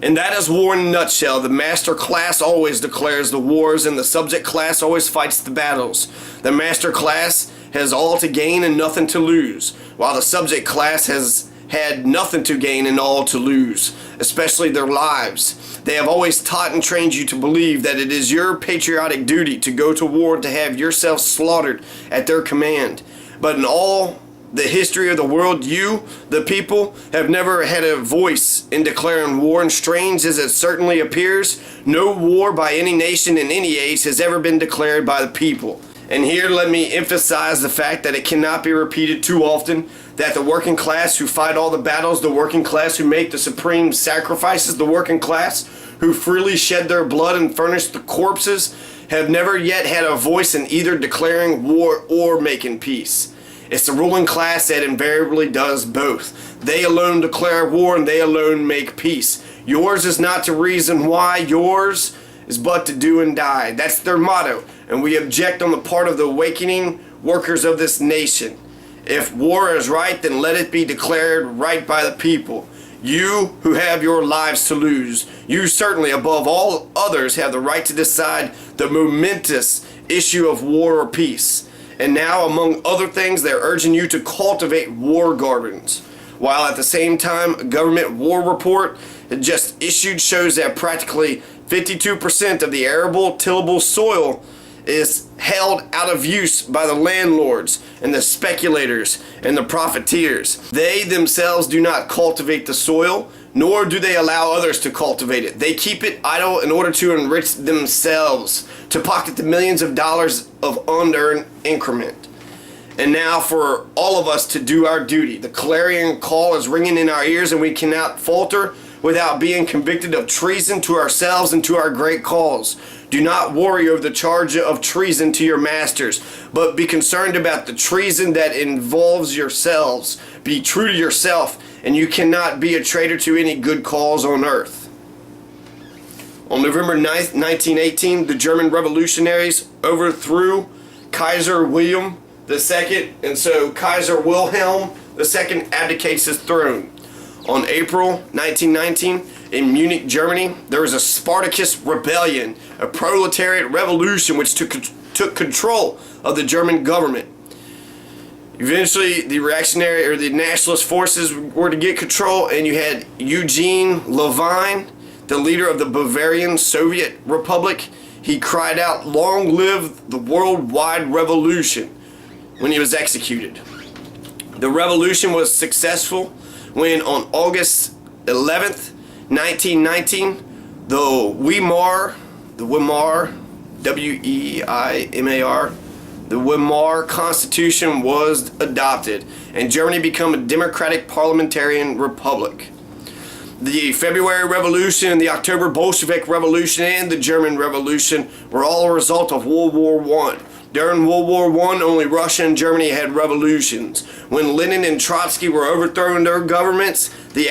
And that is war in a nutshell. The master class always declares the wars, and the subject class always fights the battles. The master class has all to gain and nothing to lose, while the subject class has had nothing to gain and all to lose, especially their lives. They have always taught and trained you to believe that it is your patriotic duty to go to war and to have yourself slaughtered at their command. But in all the history of the world, you, the people, have never had a voice in declaring war, and strange as it certainly appears, no war by any nation in any age has ever been declared by the people. And here let me emphasize the fact that it cannot be repeated too often, that the working class who fight all the battles, the working class who make the supreme sacrifices, the working class who freely shed their blood and furnish the corpses, have never yet had a voice in either declaring war or making peace. It's the ruling class that invariably does both. They alone declare war and they alone make peace. Yours is not to reason why, yours is but to do and die. That's their motto, and we object on the part of the awakening workers of this nation. If war is right, then let it be declared right by the people. You who have your lives to lose, you certainly above all others have the right to decide the momentous issue of war or peace. And now, among other things, they're urging you to cultivate war gardens. While at the same time, a government war report just issued shows that practically 52% of the arable, tillable soil is held out of use by the landlords and the speculators and the profiteers. They themselves do not cultivate the soil, nor do they allow others to cultivate it. They keep it idle in order to enrich themselves, to pocket the millions of dollars of unearned increment. And now for all of us to do our duty. The clarion call is ringing in our ears, and we cannot falter without being convicted of treason to ourselves and to our great cause. Do not worry over the charge of treason to your masters, but be concerned about the treason that involves yourselves. Be true to yourself, and you cannot be a traitor to any good cause on earth. On November 9th, 1918, the German revolutionaries overthrew Kaiser William II, and so Kaiser Wilhelm II abdicates his throne. On April 1919, in Munich, Germany, there was a Spartacus rebellion, a proletariat revolution which took control of the German government. Eventually, the reactionary or the nationalist forces were to get control, and you had Eugene Levine, the leader of the Bavarian Soviet Republic. He cried out, "Long live the worldwide revolution," when he was executed. The revolution was successful when on August 11th, 1919, the Weimar, W-E-I-M-A-R, the Weimar Constitution was adopted, and Germany became a democratic parliamentarian republic. The February Revolution, the October Bolshevik Revolution, and the German Revolution were all a result of World War I. During World War I, only Russia and Germany had revolutions. When Lenin and Trotsky were overthrowing their governments, the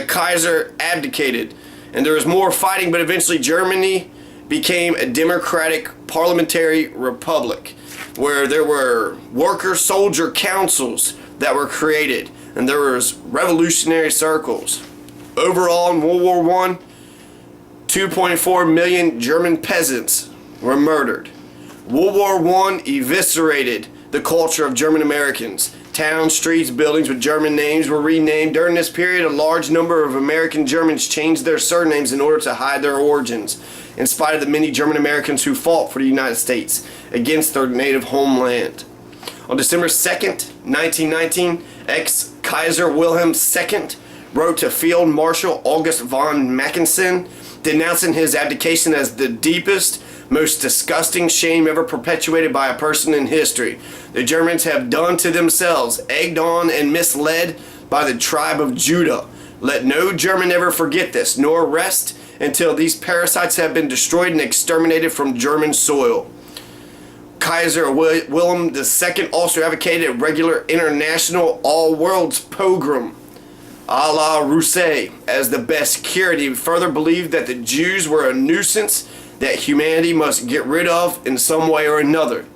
Kaiser abdicated, and there was more fighting, but eventually Germany became a democratic parliamentary republic where there were worker-soldier councils that were created, and there was revolutionary circles. Overall, in World War I, 2.4 million German peasants were murdered. World War I eviscerated the culture of German Americans. Towns, streets, buildings with German names were renamed. During this period, a large number of American Germans changed their surnames in order to hide their origins, in spite of the many German Americans who fought for the United States against their native homeland. On December 2nd, 1919, ex-Kaiser Wilhelm II wrote to Field Marshal August von Mackensen, denouncing his abdication as the deepest, most disgusting shame ever perpetuated by a person in history. The Germans have done to themselves, egged on and misled by the tribe of Judah. Let no German ever forget this, nor rest until these parasites have been destroyed and exterminated from German soil. Kaiser Wilhelm II also advocated a regular international all-worlds pogrom, a la Rousseau, as the best cure. He further believed that the Jews were a nuisance that humanity must get rid of in some way or another,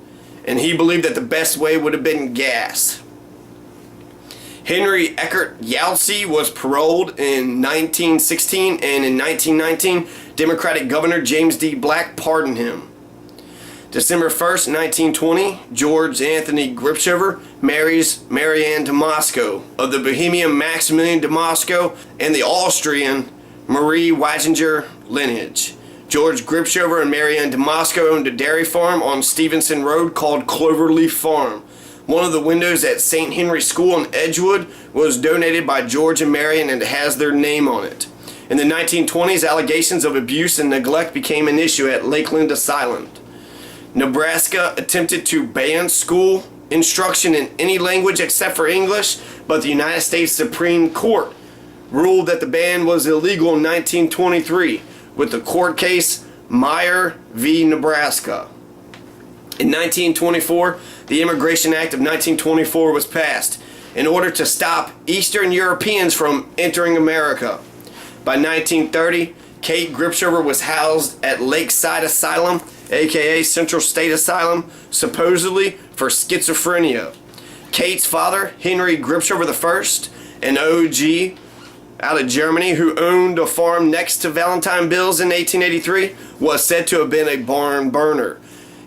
and he believed that the best way would have been gas. Henry Eckert Yalsey was paroled in 1916, and in 1919, Democratic Governor James D. Black pardoned him. December 1st, 1920, George Anthony Gripshover marries Marianne Damasco of the Bohemian Maximilian Damasco and the Austrian Marie Wagener lineage. George Gripshover and Marianne Damasco owned a dairy farm on Stevenson Road called Cloverleaf Farm. One of the windows at St. Henry School in Edgewood was donated by George and Marianne and has their name on it. In the 1920s, allegations of abuse and neglect became an issue at Lakeland Asylum. Nebraska attempted to ban school instruction in any language except for English, but the United States Supreme Court ruled that the ban was illegal in 1923 with the court case Meyer v. Nebraska. In 1924, the Immigration Act of 1924 was passed in order to stop Eastern Europeans from entering America. By 1930, Kate Gripshover was housed at Lakeside Asylum, aka Central State Asylum, supposedly for schizophrenia. Kate's father, Henry Gripshover I, an OG out of Germany who owned a farm next to Valentine Bills in 1883, was said to have been a barn burner.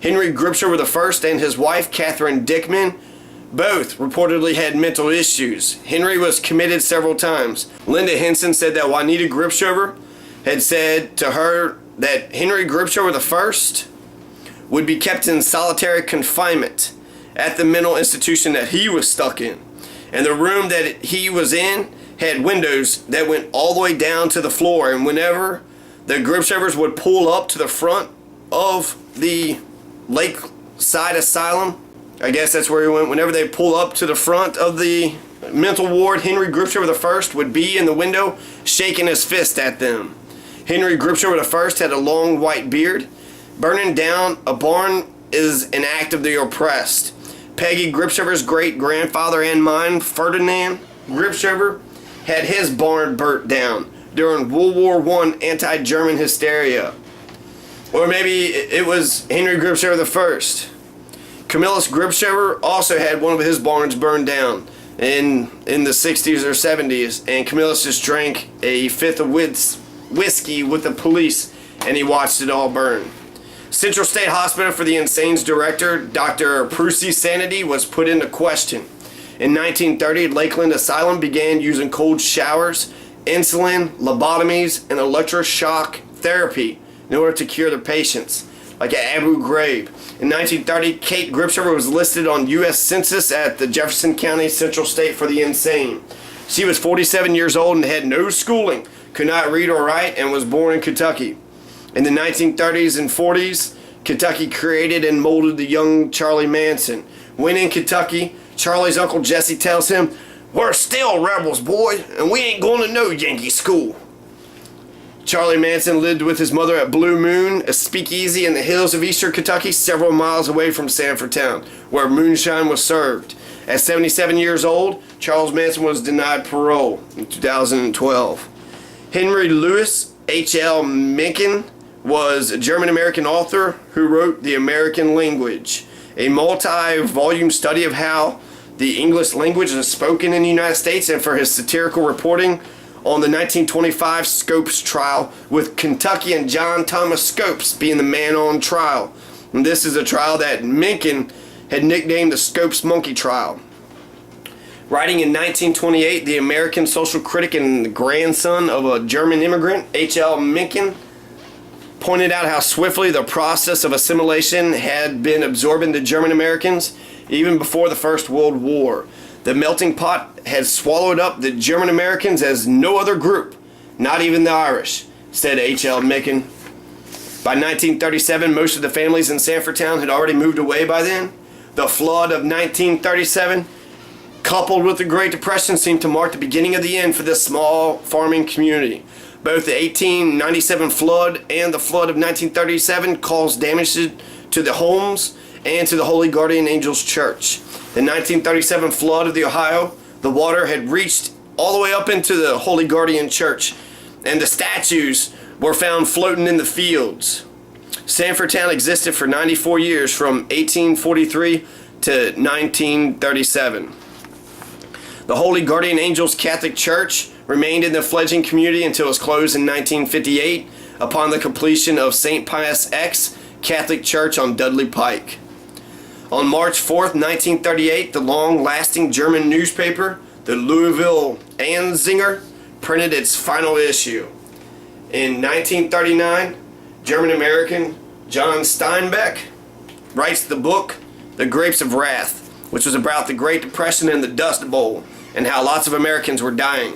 Henry Gripshover I and his wife, Catherine Dickman, both reportedly had mental issues. Henry was committed several times. Linda Henson said that Juanita Gripshover had said to her that Henry Gripshover I would be kept in solitary confinement at the mental institution that he was stuck in. And the room that he was in had windows that went all the way down to the floor. And whenever the Gripshovers would pull up to the front of the Lakeside Asylum, I guess that's where he went, whenever they pull up to the front of the mental ward, Henry Gripshover I would be in the window shaking his fist at them. Henry Gripshover I had a long white beard. Burning down a barn is an act of the oppressed. Peggy Gripshover's great-grandfather and mine, Ferdinand Gripshover, had his barn burnt down during World War I anti-German hysteria. Or maybe it was Henry Gripshover I. Camillus Gripshover also had one of his barns burned down in the 60s or 70s, and Camillus just drank a fifth of whiskey with the police, and he watched it all burn. Central State Hospital for the Insane's director, Dr. Prusy's sanity was put into question. In 1930, Lakeland Asylum began using cold showers, insulin, lobotomies, and electroshock therapy in order to cure the patients, like at Abu Ghraib. In 1930, Kate Gripshover was listed on U.S. Census at the Jefferson County Central State for the Insane. She was 47 years old and had no schooling, could not read or write, and was born in Kentucky. In the 1930s and 40s, Kentucky created and molded the young Charlie Manson. When in Kentucky, Charlie's Uncle Jesse tells him, "We're still rebels, boy, and we ain't going to no Yankee school." Charlie Manson lived with his mother at Blue Moon, a speakeasy in the hills of eastern Kentucky, several miles away from Sanford Town, where moonshine was served. At 77 years old, Charles Manson was denied parole in 2012. Henry Louis H.L. Mencken was a German-American author who wrote The American Language, a multi-volume study of how the English language is spoken in the United States, and for his satirical reporting on the 1925 Scopes trial, with Kentuckian John Thomas Scopes being the man on trial. And this is a trial that Mencken had nicknamed the Scopes Monkey Trial. Writing in 1928, the American social critic and the grandson of a German immigrant, H.L. Mencken, pointed out how swiftly the process of assimilation had been absorbing the German Americans even before the First World War. The melting pot had swallowed up the German Americans as no other group, not even the Irish, said H.L. Mencken. By 1937, most of the families in Sanford Town had already moved away by then. The flood of 1937, coupled with the Great Depression, seemed to mark the beginning of the end for this small farming community. Both the 1897 flood and the flood of 1937 caused damage to the homes and to the Holy Guardian Angels Church. The 1937 flood of the Ohio, the water had reached all the way up into the Holy Guardian Church, and the statues were found floating in the fields. Sanford Town existed for 94 years, from 1843 to 1937. The Holy Guardian Angels Catholic Church remained in the fledgling community until it was closed in 1958 upon the completion of St. Pius X Catholic Church on Dudley Pike. On March 4th, 1938, the long-lasting German newspaper, the Louisville Anzeiger, printed its final issue. In 1939, German-American John Steinbeck writes the book The Grapes of Wrath, which was about the Great Depression and the Dust Bowl and how lots of Americans were dying.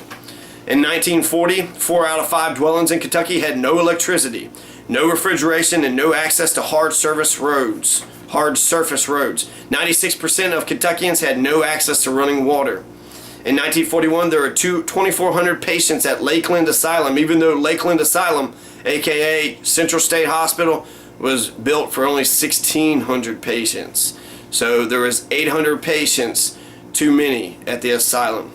In 1940, 4 out of 5 dwellings in Kentucky had no electricity, no refrigeration, and no access to hard surface roads. 96% of Kentuckians had no access to running water. In 1941, there were 2,400 patients at Lakeland Asylum, even though Lakeland Asylum, aka Central State Hospital, was built for only 1,600 patients. So there was 800 patients too many at the asylum.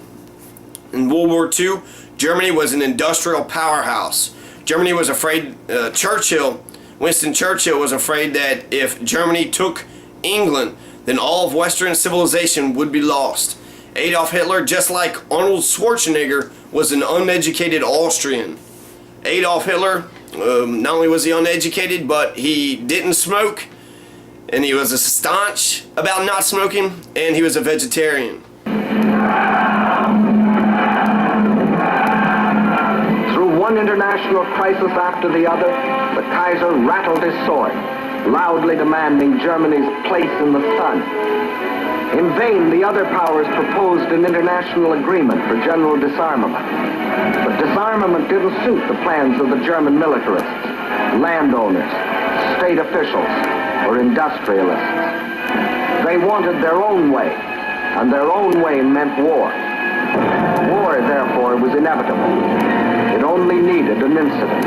In World War II, Germany was an industrial powerhouse. Germany was afraid, Winston Churchill was afraid that if Germany took England, then all of Western civilization would be lost. Adolf Hitler, just like Arnold Schwarzenegger, was an uneducated Austrian. Adolf Hitler, not only was he uneducated, but he didn't smoke, and he was a staunch about not smoking, and he was a vegetarian. Through one international crisis after the other, the Kaiser rattled his sword, loudly demanding Germany's place in the sun. In vain, the other powers proposed an international agreement for general disarmament. But disarmament didn't suit the plans of the German militarists, landowners, state officials, or industrialists. They wanted their own way, and their own way meant war. War, therefore, was inevitable. It only needed an incident.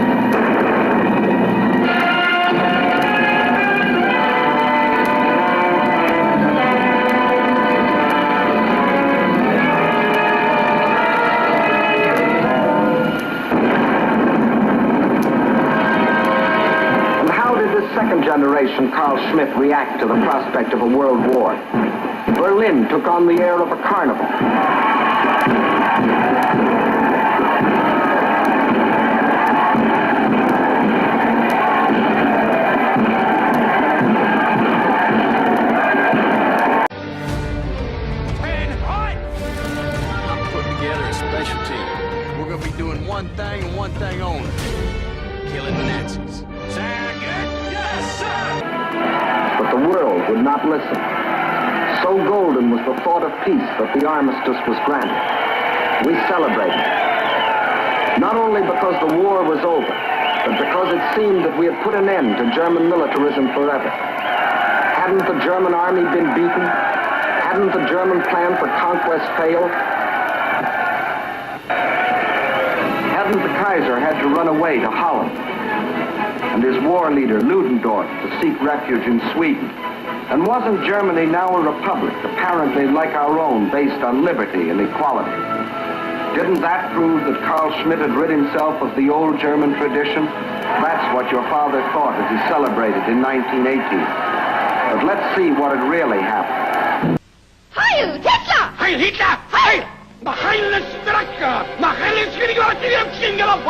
Second generation Carl Schmitt react to the prospect of a world war. Berlin took on the air of a carnival. I'm putting together a special team. We're going to be doing one thing and one thing only. Killing the Nazis. But the world would not listen. So golden was the thought of peace that the armistice was granted. We celebrated. Not only because the war was over, but because it seemed that we had put an end to German militarism forever. Hadn't the German army been beaten? Hadn't the German plan for conquest failed? Hadn't the Kaiser had to run away to Holland? And his war leader, Ludendorff, to seek refuge in Sweden? And wasn't Germany now a republic, apparently like our own, based on liberty and equality? Didn't that prove that Carl Schmitt had rid himself of the old German tradition? That's what your father thought as he celebrated in 1918. But let's see what had really happened. Heil Hitler! Heil Hitler! Heil! Heil Straka! Heil Svinigorati! Singala!